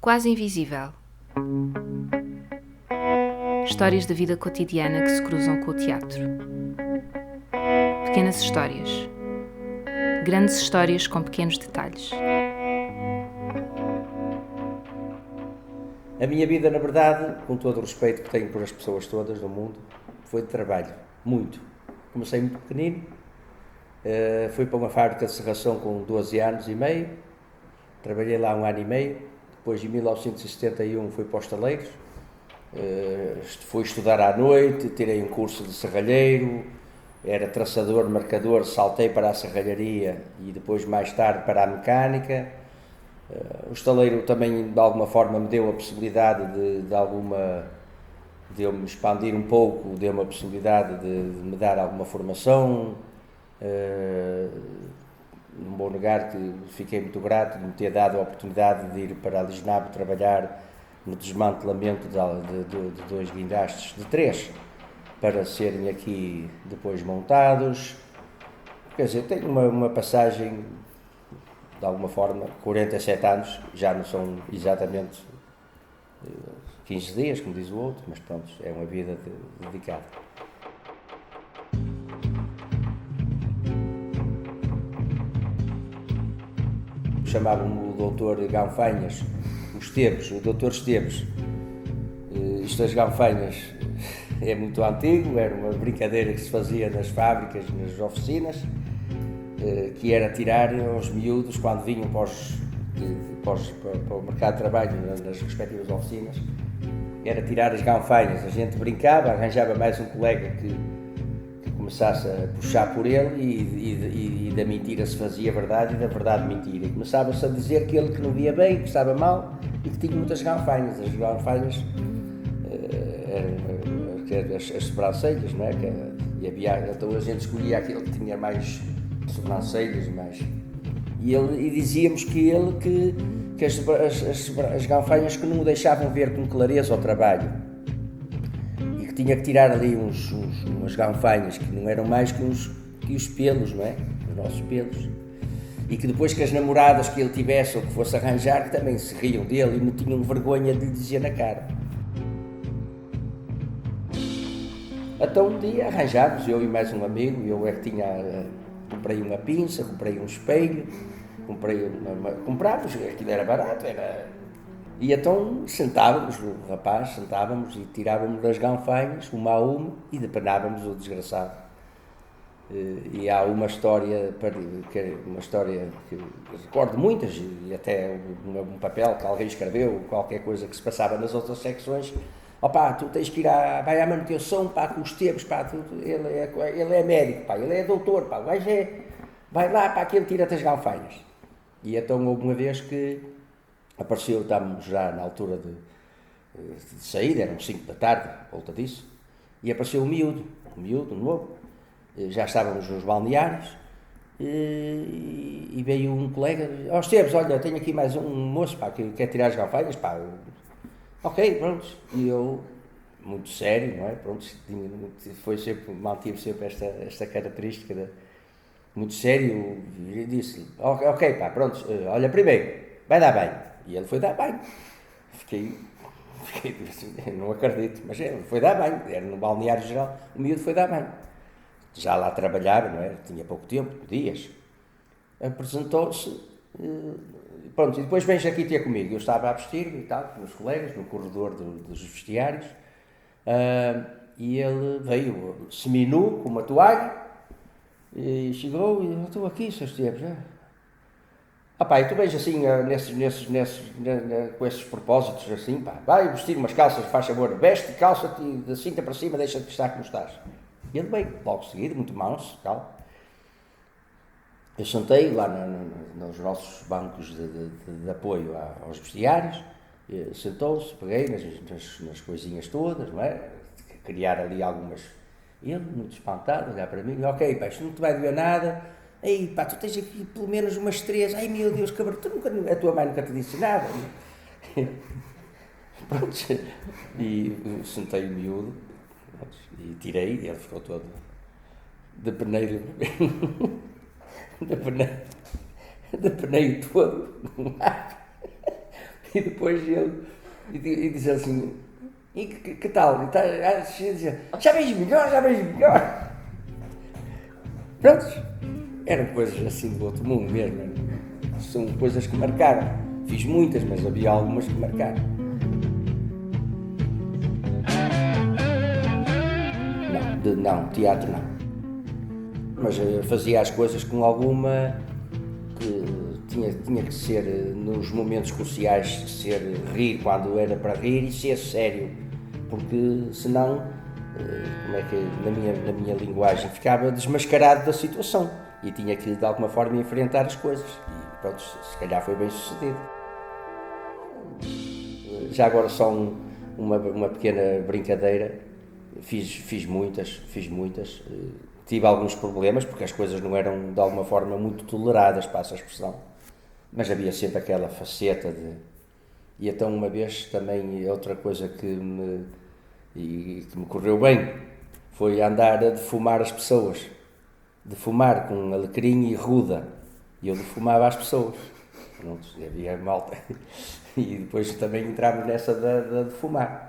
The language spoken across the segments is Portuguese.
Quase invisível. Histórias da vida cotidiana que se cruzam com o teatro. Pequenas histórias. Grandes histórias com pequenos detalhes. A minha vida, na verdade, com todo o respeito que tenho por as pessoas todas do mundo, foi de trabalho, muito. Comecei muito pequenino, fui para uma fábrica de serração com 12 anos e meio, trabalhei lá 1 ano e meio, depois em 1971 fui para os taleiros, fui estudar à noite, tirei um curso de serralheiro, era traçador, marcador, saltei para a serralharia e depois mais tarde para a mecânica. O estaleiro também de alguma forma me deu a possibilidade de eu me expandir um pouco, deu-me a possibilidade de me dar alguma formação. Não vou negar que fiquei muito grato de me ter dado a oportunidade de ir para a Lisnabo trabalhar no desmantelamento de 2 guindastes, de 3, para serem aqui depois montados. Quer dizer, tenho uma passagem, de alguma forma, 47 anos, já não são exatamente 15 dias, como diz o outro, mas pronto, é uma vida dedicada. Chamavam-me o doutor Ganfanhas, o doutor Esteves. Isto das Ganfanhas é muito antigo, era uma brincadeira que se fazia nas fábricas, nas oficinas, que era tirar aos miúdos, quando vinham para o mercado de trabalho nas respectivas oficinas, era tirar as ganfanhas. A gente brincava, arranjava mais um colega que começasse a puxar por ele e da mentira se fazia verdade e da verdade mentira. E começava-se a dizer que ele que não via bem, que estava mal e que tinha muitas ganfanhas. As ganfanhas eram as sobrancelhas, não é? Então a gente escolhia aquele que tinha mais sobrancelhas, mais. E dizíamos que as ganfanhas que não o deixavam ver com clareza o trabalho e que tinha que tirar ali umas ganfanhas que não eram mais que os pelos, não é? Os nossos pelos. E que depois que as namoradas que ele tivesse ou que fosse arranjar, que também se riam dele e não tinham vergonha de lhe dizer na cara. Então um dia arranjámos, eu e mais um amigo, eu é que comprei uma pinça, comprei um espelho, comprámos, aquilo era barato, E então sentávamos e tirávamos das ganfanhas, uma a uma, e depenávamos o desgraçado. E há uma história que recordo muitas, e até um papel que alguém escreveu, qualquer coisa que se passava nas outras secções. Opá, tu tens que ir vai à manutenção, pá, com os Esteves, pá, ele é médico, pá, ele é doutor, pá, vai lá, pá, que ele tira-te as ganfanhas. E então houve uma vez que apareceu, estávamos já na altura de sair, eram 5 da tarde, volta disso, e apareceu um miúdo novo, já estávamos nos balneários, e veio um colega, Esteves, olha, tenho aqui mais um moço, pá, que quer tirar as ganfanhas, pá. Ok, pronto, e eu, muito sério, não é? Pronto, mantive sempre esta característica muito sério, e disse-lhe, ok, pá, pronto, olha, primeiro, vai dar banho. E ele foi dar banho. Fiquei assim, não acredito, mas ele foi dar banho, era no balneário geral, o miúdo foi dar banho. Já lá trabalhava, não é? Tinha pouco tempo, dias. Apresentou-se, pronto, e depois vens aqui ter comigo. Eu estava a vestir-me e tal, com os colegas, no corredor dos vestiários, e ele veio seminu, com uma toalha, e chegou e eu estou aqui, Sr. Esteves. E tu vês assim, com esses propósitos assim, pá, vai vestir umas calças, faz favor, veste, calça-te da cinta para cima, deixa-te estar como estás. E ele veio, logo seguido, muito manso, tal. Eu sentei lá nos nossos bancos de apoio aos vestiários, sentou-se, peguei nas coisinhas todas, não é? Criar ali algumas. Ele, muito espantado, olhar para mim, ok, pá, isto não te vai doer nada, ei, pá, tu tens aqui pelo menos umas 3, ai meu Deus, cabrão, a tua mãe nunca te disse nada. Pronto, e sentei o miúdo, e tirei, ele ficou todo de peneiro. De peneiro todo. E depois ele e diz assim, e que tal? E tá, dizia, já vejo melhor, já vejo melhor. Prontos, eram coisas assim do outro mundo mesmo. São coisas que marcaram. Fiz muitas, mas havia algumas que marcaram. Não, teatro não. Mas fazia as coisas com alguma que tinha que ser nos momentos cruciais, ser rir quando era para rir e ser sério, porque senão, como é que na minha linguagem, ficava desmascarado da situação e tinha que de alguma forma enfrentar as coisas e pronto, se calhar foi bem sucedido. Já agora só uma pequena brincadeira, fiz muitas. Tive alguns problemas, porque as coisas não eram, de alguma forma, muito toleradas, passa a expressão. Mas havia sempre aquela faceta de... E então, uma vez, também, outra coisa que me correu bem, foi andar a defumar as pessoas. Defumar com alecrim e ruda. E eu defumava as pessoas. Pronto, havia malta. E depois também entramos nessa de defumar.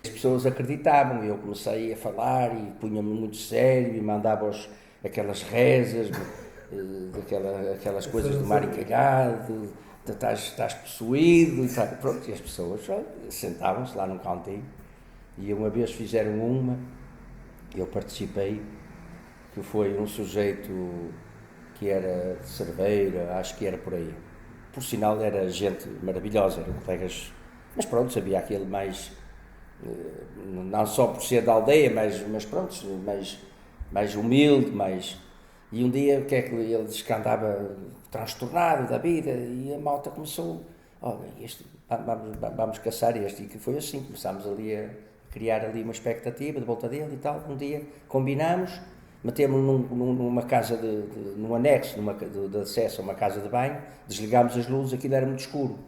As pessoas acreditavam, eu comecei a falar e punha-me muito sério e mandava aquelas rezas, aquelas coisas do mar encalhado, estás possuído, e tal. Pronto, e as pessoas sentavam-se lá num cantinho e uma vez fizeram eu participei, que foi um sujeito que era de Cerveira, acho que era por aí. Por sinal era gente maravilhosa, eram colegas, mas pronto, sabia aquele mais... não só por ser da aldeia, mas pronto, mais humilde, E um dia, o que é que ele disse que andava transtornado da vida e a malta começou, olha, vamos caçar este, e que foi assim, começámos ali a criar ali uma expectativa de volta dele e tal. Um dia combinámos, metemos numa casa, num anexo de acesso a uma casa de banho, desligámos as luzes, aquilo era muito escuro.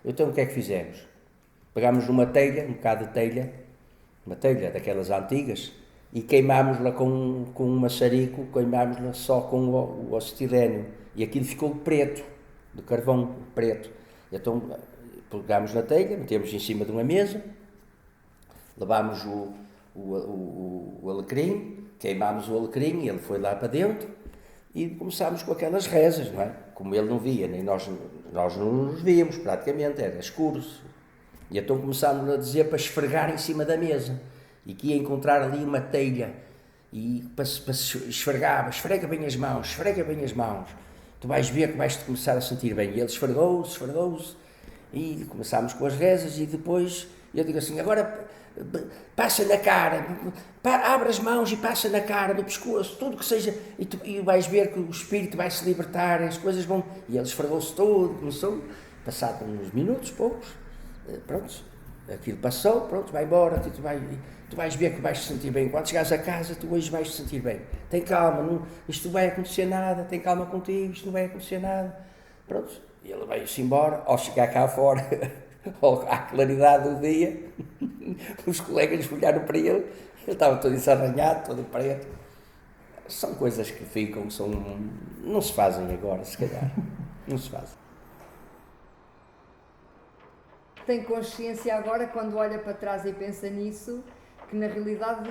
Então o que é que fizemos? Pegámos numa telha, um bocado de telha, uma telha daquelas antigas, e queimámos-la com um maçarico, queimámos-la só com o acetilênio, e aquilo ficou preto, de carvão preto. Então pegámos na telha, metemos em cima de uma mesa, levámos o alecrim, queimámos o alecrim, ele foi lá para dentro, e começámos com aquelas rezas, não é? Como ele não via, nem nós não nos víamos praticamente, era escuro. E então começámos a dizer para esfregar em cima da mesa e que ia encontrar ali uma telha e para esfregar, esfrega bem as mãos, tu vais ver que vais-te começar a sentir bem. E ele esfregou-se e começámos com as rezas e depois eu digo assim, agora passa na cara, abre as mãos e passa na cara, no pescoço, tudo que seja, e vais ver que o espírito vai se libertar, as coisas vão... E ele esfregou-se todo, começou, passado uns minutos, poucos, pronto, aquilo passou, pronto, vai embora, tu vais ver que vais te sentir bem. Quando chegares a casa, tu hoje vais te sentir bem. Tem calma, isto não vai acontecer nada, tem calma contigo, isto não vai acontecer nada. Pronto, e ele veio-se embora, ao chegar cá fora, à claridade do dia, os colegas olharam para ele estava todo ensarranhado, todo preto. São coisas que ficam, não se fazem agora, se calhar, não se fazem. Tem consciência agora, quando olha para trás e pensa nisso, que na realidade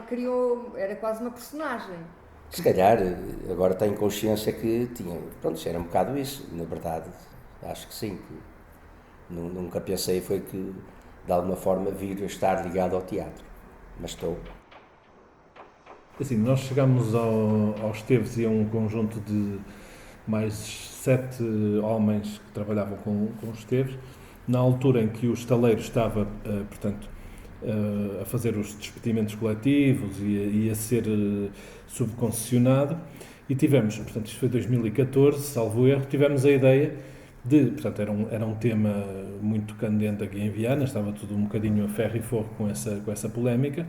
era quase uma personagem. Se calhar, agora tenho consciência que tinha, pronto, era um bocado isso, na verdade, acho que sim, que nunca pensei foi que, de alguma forma, vir a estar ligado ao teatro, mas estou. Assim, nós chegámos aos Esteves e a um conjunto de mais 7 homens que trabalhavam com os Esteves, na altura em que o estaleiro estava, portanto, a fazer os despedimentos coletivos e a ser subconcessionado, e tivemos, portanto, isto foi 2014, salvo erro, tivemos a ideia de, portanto, era um tema muito candente aqui em Viana, estava tudo um bocadinho a ferro e fogo com essa polémica,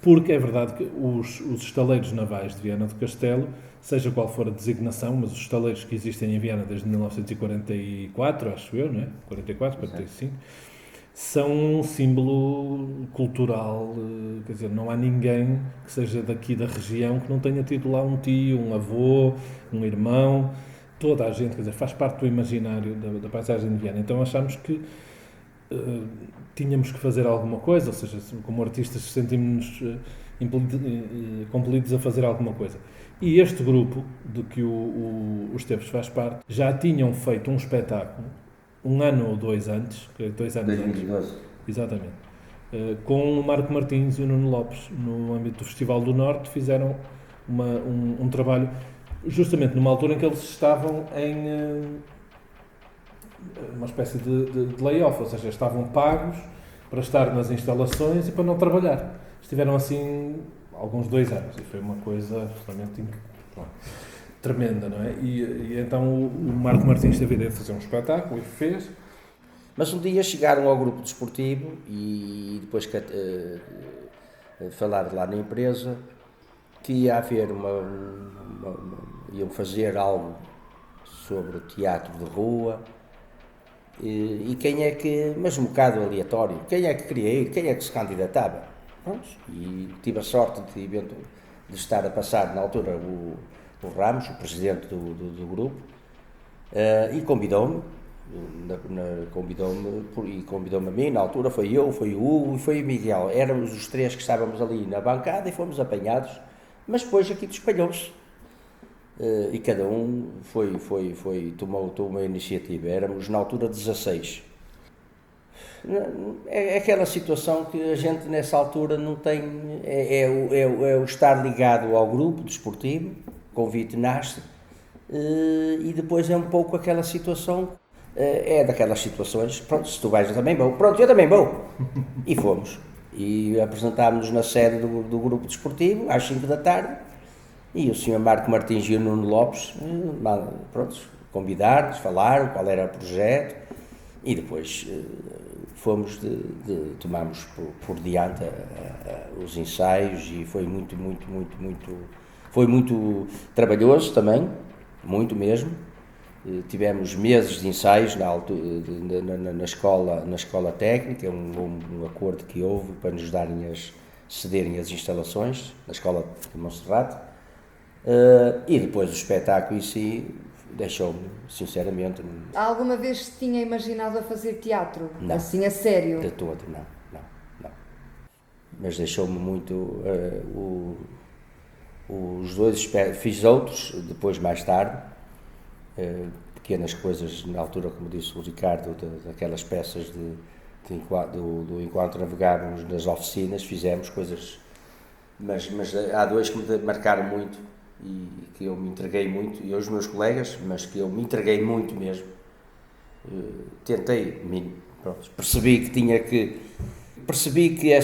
porque é verdade que os estaleiros navais de Viana do Castelo, seja qual for a designação, mas os estaleiros que existem em Viana desde 1944, acho eu, não é? 44, 45, são um símbolo cultural, quer dizer, não há ninguém que seja daqui da região que não tenha tido lá um tio, um avô, um irmão, toda a gente, quer dizer, faz parte do imaginário da paisagem de Viana. Então achámos que tínhamos que fazer alguma coisa, ou seja, como artistas sentimos-nos compelidos a fazer alguma coisa. E este grupo, de que o Esteves faz parte, já tinham feito um espetáculo, 1 ano ou 2 antes, 2 anos 2012. antes, exatamente, com o Marco Martins e o Nuno Lopes, no âmbito do Festival do Norte, fizeram um trabalho, justamente numa altura em que eles estavam em uma espécie de layoff, ou seja, estavam pagos para estar nas instalações e para não trabalhar. Estiveram assim alguns 2 anos e foi uma coisa absolutamente tremenda, não é? E então o Marco Martins teve a ideia de fazer um espetáculo e fez. Mas um dia chegaram ao grupo desportivo e depois falaram lá na empresa que ia haver iam fazer algo sobre o teatro de rua e quem é que, mas um bocado aleatório, quem é que queria ir, quem é que se candidatava. Pronto, e tive a sorte de estar a passar na altura o Ramos, o presidente do grupo, e convidou-me a mim, na altura foi eu, foi o Hugo e foi o Miguel, éramos os 3 que estávamos ali na bancada e fomos apanhados, mas depois aquilo espalhou-se, e cada um tomou uma iniciativa, éramos na altura 16. É aquela situação que a gente nessa altura não tem, é o estar ligado ao grupo desportivo, o convite nasce, e depois é um pouco aquela situação, é daquelas situações, pronto, se tu vais eu também vou, pronto, eu também vou, e fomos, e apresentámos-nos na sede do grupo desportivo, às 5 da tarde, e o Sr. Marco Martins e o Nuno Lopes, pronto, convidaram-nos, falaram qual era o projeto, e depois tomámos por diante os ensaios e foi foi muito trabalhoso também, muito mesmo. Tivemos meses de ensaios na escola técnica, um acordo que houve para nos cederem as instalações na escola de Monserrate, e depois o espetáculo em si deixou-me, sinceramente... Alguma vez se tinha imaginado a fazer teatro? Não. Assim, a sério? De todo, não. Mas deixou-me muito... os 2 fiz outros, depois mais tarde, pequenas coisas, na altura, como disse o Ricardo, daquelas peças do Enquanto Navegávamos nas oficinas, fizemos coisas... Mas há 2 que me marcaram muito, e que eu me entreguei muito, e os meus colegas, mas que eu me entreguei muito mesmo. Percebi que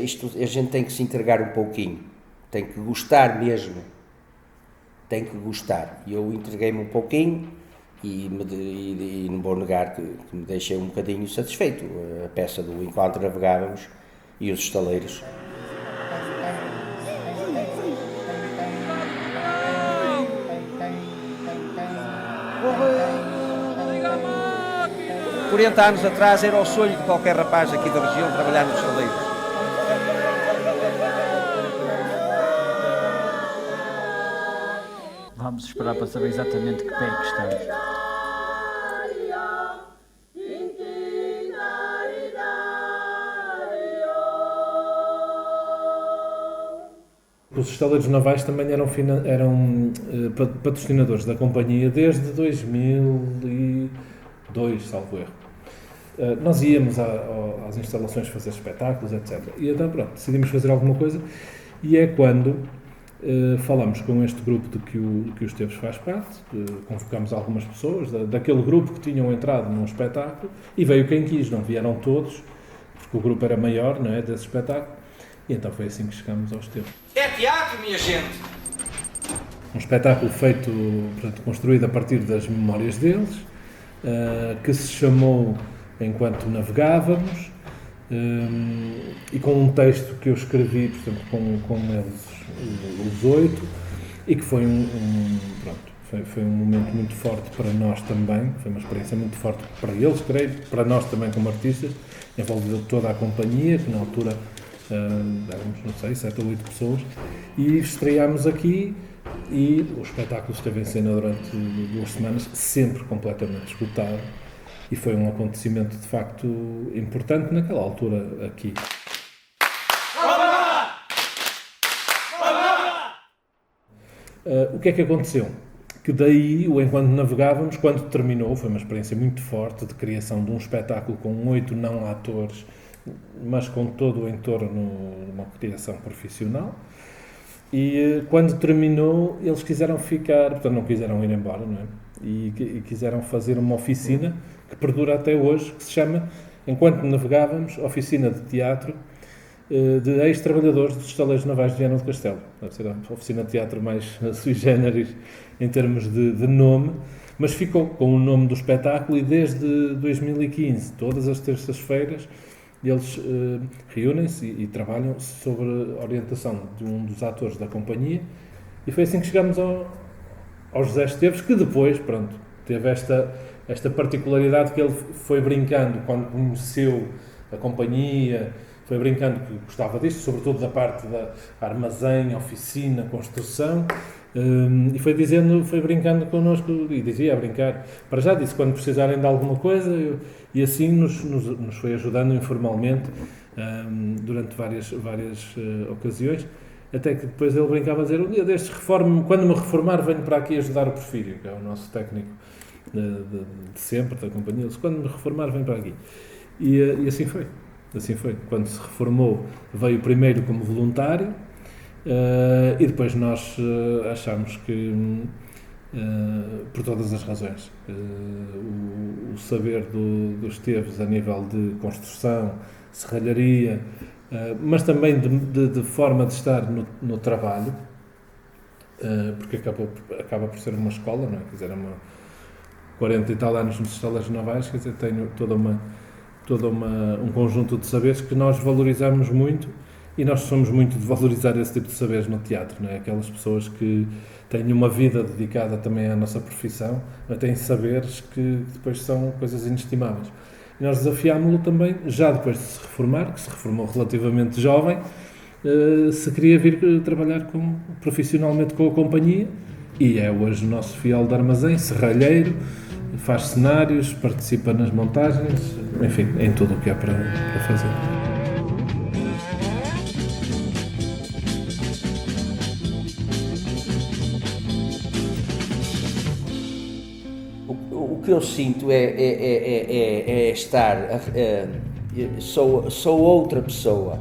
isto a gente tem que se entregar um pouquinho, tem que gostar mesmo, tem que gostar. E eu entreguei-me um pouquinho e não vou negar que me deixei um bocadinho satisfeito. A peça do Enquanto Navegávamos e os Estaleiros. Por 40 anos atrás era o sonho de qualquer rapaz aqui da região trabalhar nos Estaleiros. Vamos esperar para saber exatamente que pé é que estamos. Os Estaleiros Navais também eram patrocinadores da companhia desde 2002, salvo erro. Nós íamos às instalações fazer espetáculos, etc. E então, pronto, decidimos fazer alguma coisa e é quando falamos com este grupo de que o Esteves faz parte, convocámos algumas pessoas daquele grupo que tinham entrado num espetáculo e veio quem quis, não vieram todos, porque o grupo era maior, não é, desse espetáculo. E então foi assim que chegámos aos Esteves. É teatro, minha gente! Um espetáculo feito, portanto, construído a partir das memórias deles, que se chamou Enquanto Navegávamos, e com um texto que eu escrevi, portanto, com eles, os 8, e que foi foi um momento muito forte para nós também, foi uma experiência muito forte para eles, creio, para nós também como artistas, envolveu toda a companhia, que na altura éramos, não sei, 7 ou 8 pessoas, e estreámos aqui, e o espetáculo esteve em cena durante 2 semanas, sempre completamente esgotado, e foi um acontecimento de facto importante naquela altura aqui. O que é que aconteceu? Que daí, o Enquanto Navegávamos, quando terminou, foi uma experiência muito forte de criação de um espetáculo com 8 não atores, mas com todo o entorno numa criação profissional. E quando terminou, eles quiseram ficar, portanto não quiseram ir embora, não é? E quiseram fazer uma oficina que perdura até hoje, que se chama Enquanto Navegávamos, Oficina de Teatro de ex-trabalhadores dos estaleiros navais de Viana do Castelo. Deve ser a oficina de teatro mais sui generis em termos de nome, mas ficou com o nome do espetáculo e desde 2015, todas as terças-feiras, eles reúnem-se e trabalham sobre a orientação de um dos atores da companhia, e foi assim que chegámos ao José Esteves, que depois, pronto, teve esta particularidade que ele foi brincando quando conheceu a companhia, foi brincando que gostava disto, sobretudo da parte da armazém, oficina, construção, e foi brincando connosco e dizia a brincar. Para já disse, quando precisarem de alguma coisa, e assim nos foi ajudando informalmente durante várias ocasiões, até que depois ele brincava a dizer, um dia destes, quando me reformar, venho para aqui ajudar o Porfírio, que é o nosso técnico de sempre, da companhia. Ele disse, quando me reformar, venho para aqui. E assim foi. Assim foi. Quando se reformou, veio primeiro como voluntário e depois nós achámos que, por todas as razões, o saber do Esteves a nível de construção, serralharia, mas também de forma de estar no trabalho, porque acaba por ser uma escola, não é? Quer dizer, 40 e tal anos nos estaleiros navais, quer dizer, tenho toda um conjunto de saberes que nós valorizamos muito, e nós somos muito de valorizar esse tipo de saberes no teatro, não é? Aquelas pessoas que têm uma vida dedicada também à nossa profissão, mas têm saberes que depois são coisas inestimáveis. E nós desafiámo-lo também, já depois de se reformar, que se reformou relativamente jovem, se queria vir trabalhar profissionalmente com a companhia, e é hoje o nosso fiel de armazém, serralheiro, faz cenários, participa nas montagens, enfim, em tudo o que há para fazer. O que eu sinto é estar... sou outra pessoa.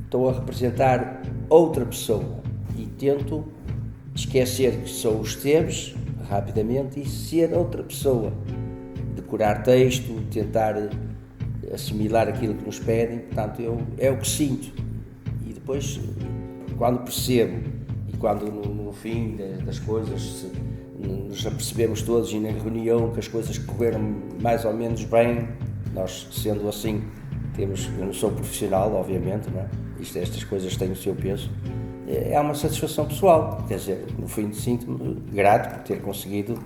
Estou a representar outra pessoa e tento esquecer que sou o Esteves rapidamente e ser outra pessoa, decorar texto, tentar assimilar aquilo que nos pedem. Portanto, é o que sinto, e depois, quando percebo e quando no fim das coisas nos apercebemos todos, e na reunião que as coisas correram mais ou menos bem, nós sendo assim, eu não sou profissional, obviamente, não é? Estas coisas têm o seu peso. É uma satisfação pessoal, quer dizer, no fim sinto-me grato por ter conseguido,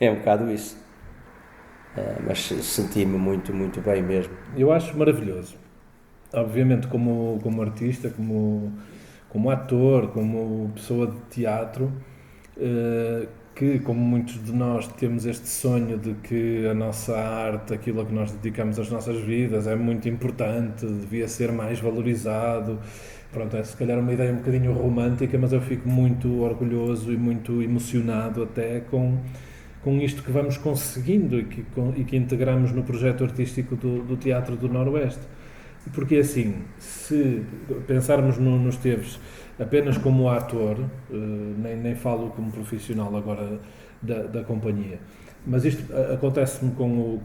é um bocado isso, mas senti-me muito, muito bem mesmo. Eu acho maravilhoso, obviamente como artista, como ator, como pessoa de teatro, que como muitos de nós temos este sonho de que a nossa arte, aquilo a que nós dedicamos as nossas vidas é muito importante, devia ser mais valorizado. Pronto, é se calhar uma ideia um bocadinho romântica, mas eu fico muito orgulhoso e muito emocionado até com isto que vamos conseguindo e que integramos no projeto artístico do Teatro do Noroeste. Porque assim, se pensarmos no Esteves apenas como ator, nem falo como profissional agora da companhia, mas isto acontece-me com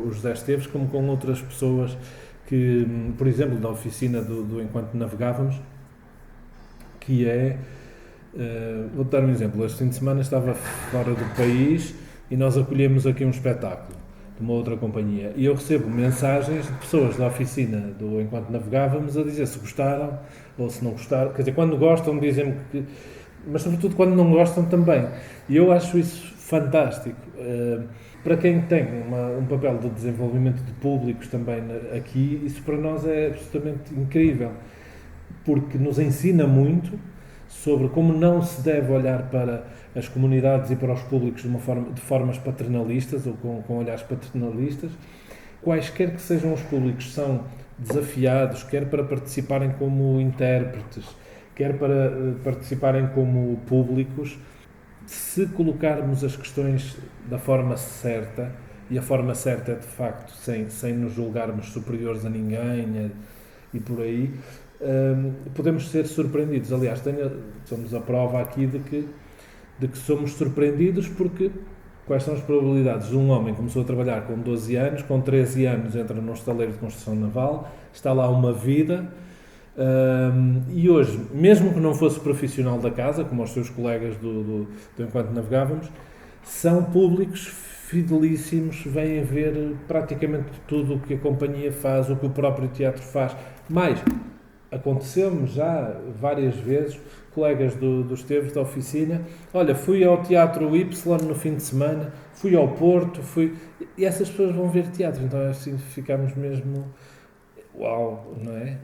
o José Esteves como com outras pessoas que, por exemplo, da oficina do Enquanto Navegávamos, que é, vou-te dar um exemplo, este fim de semana estava fora do país e nós acolhemos aqui um espetáculo de uma outra companhia, e eu recebo mensagens de pessoas da oficina do Enquanto Navegávamos a dizer se gostaram ou se não gostaram, quer dizer, quando gostam dizem-me que, mas sobretudo quando não gostam também, e eu acho isso fantástico. Para quem tem um papel de desenvolvimento de públicos também aqui, isso para nós é absolutamente incrível, porque nos ensina muito sobre como não se deve olhar para as comunidades e para os públicos de formas paternalistas ou com olhares paternalistas. Quaisquer que sejam os públicos são desafiados, quer para participarem como intérpretes, quer para participarem como públicos, se colocarmos as questões da forma certa, e a forma certa é de facto sem nos julgarmos superiores a ninguém e por aí, podemos ser surpreendidos. Aliás, somos a prova aqui de que somos surpreendidos, porque quais são as probabilidades de um homem que começou a trabalhar com 12 anos, com 13 anos entra num estaleiro de construção naval, está lá uma vida, e hoje, mesmo que não fosse profissional da casa, como os seus colegas do Enquanto Navegávamos, são públicos fidelíssimos, vêm ver praticamente tudo o que a companhia faz, o que o próprio teatro faz. Mais, aconteceu-me já várias vezes, colegas do Esteves da oficina, olha, fui ao Teatro Y no fim de semana, fui ao Porto, e essas pessoas vão ver teatro, então assim ficamos mesmo, uau, não é?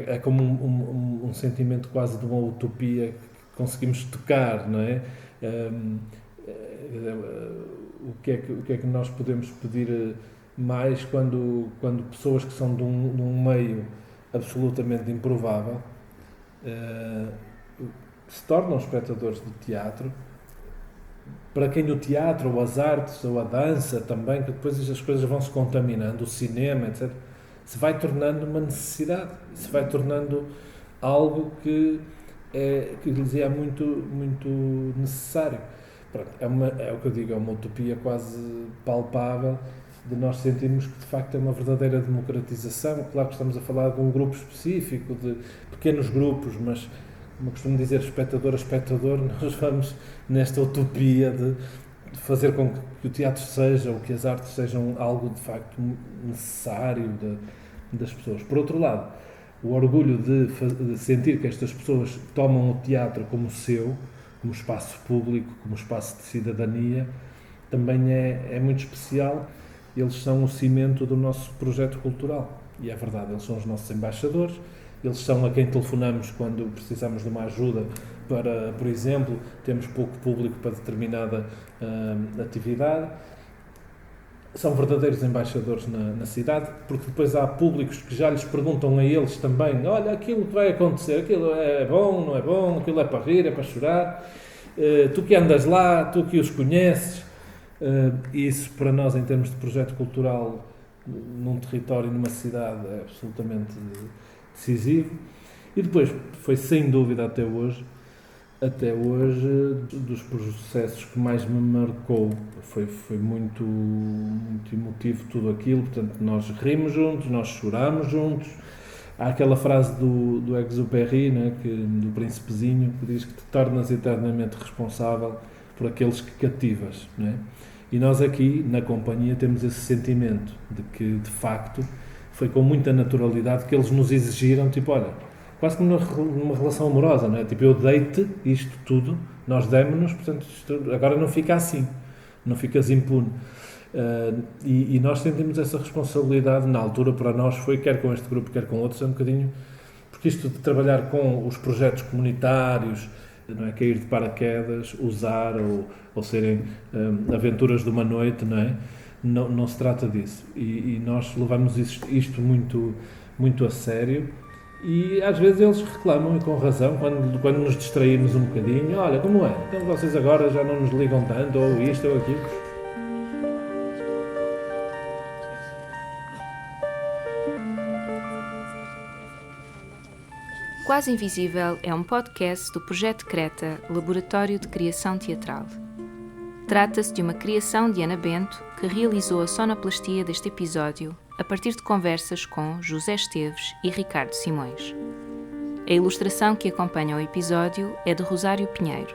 É como um sentimento quase de uma utopia que conseguimos tocar, não é? O que é que nós podemos pedir mais quando pessoas que são de um meio absolutamente improvável se tornam espectadores de teatro, para quem o teatro, ou as artes, ou a dança também, que depois as coisas vão se contaminando, o cinema, etc., se vai tornando uma necessidade, se vai tornando algo que lhes é muito, muito necessário. Pronto, é o que eu digo, é uma utopia quase palpável, de nós sentirmos que de facto é uma verdadeira democratização. Claro que estamos a falar de um grupo específico, de pequenos grupos, mas, como eu costumo dizer, espectador a espectador, nós vamos nesta utopia de fazer com que o teatro seja, ou que as artes sejam algo de facto necessário das pessoas. Por outro lado, o orgulho de sentir que estas pessoas tomam o teatro como seu, como espaço público, como espaço de cidadania, também é muito especial. Eles são o cimento do nosso projeto cultural. E é verdade, eles são os nossos embaixadores, eles são a quem telefonamos quando precisamos de uma ajuda para, por exemplo, temos pouco público para determinada atividade. São verdadeiros embaixadores na cidade, porque depois há públicos que já lhes perguntam a eles também, olha, aquilo que vai acontecer, aquilo é bom, não é bom, aquilo é para rir, é para chorar, tu que andas lá, tu que os conheces. Isso para nós, em termos de projeto cultural num território, numa cidade, é absolutamente decisivo. E depois foi sem dúvida até hoje dos processos que mais me marcou. Foi muito, muito emotivo tudo aquilo. Portanto, nós rimos juntos, nós choramos juntos. Há aquela frase do Exupéry, né, do Príncipezinho, que diz que te tornas eternamente responsável por aqueles que cativas, né? E nós aqui, na companhia, temos esse sentimento de que, de facto, foi com muita naturalidade que eles nos exigiram, tipo, olha, quase como numa relação amorosa, não é? Tipo, eu dei-te isto tudo, nós demos-nos, portanto, isto agora não fica assim, não ficas impune. E nós sentimos essa responsabilidade, na altura, para nós foi, quer com este grupo, quer com outros, é um bocadinho, porque isto de trabalhar com os projetos comunitários, não é, cair de paraquedas, usar ou serem aventuras de uma noite, não é? Não se trata disso. E nós levamos isto muito, muito a sério, e às vezes eles reclamam, e com razão, quando nos distraímos um bocadinho, olha, como é? Então vocês agora já não nos ligam tanto, ou isto ou aquilo. Quase Invisível é um podcast do Projeto Creta, Laboratório de Criação Teatral. Trata-se de uma criação de Ana Bento, que realizou a sonoplastia deste episódio a partir de conversas com José Esteves e Ricardo Simões. A ilustração que acompanha o episódio é de Rosário Pinheiro.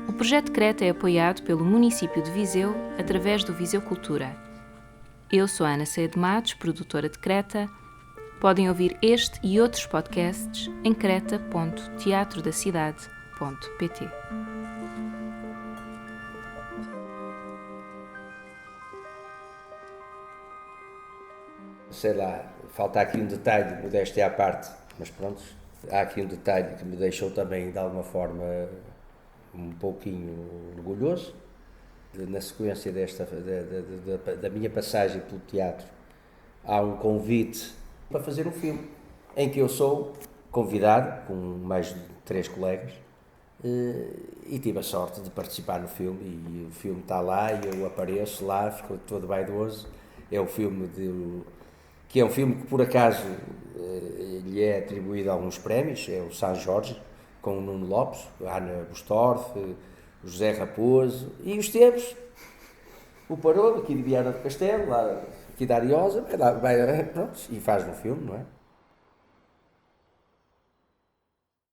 O Projeto Creta é apoiado pelo município de Viseu através do Viseu Cultura. Eu sou a Ana Ceia de Matos, produtora de Creta. Podem ouvir este e outros podcasts em creta.teatrodacidade.pt. Sei lá, falta aqui um detalhe, modéstia à parte, mas pronto, Há aqui um detalhe que me deixou também, de alguma forma, um pouquinho orgulhoso. Na sequência da minha passagem pelo teatro, há um convite para fazer um filme, em que eu sou convidado, com mais de 3 colegas, e tive a sorte de participar no filme, e o filme está lá, e eu apareço lá, fico todo vaidoso. É o filme que é um filme que, por acaso, lhe é atribuído a alguns prémios, é o São Jorge, com o Nuno Lopes, a Ana Bustorff, o José Raposo e os Esteves, o Parolo, aqui de Viana do Castelo, lá, aqui da Ariosa, pronto, e faz um filme, não é?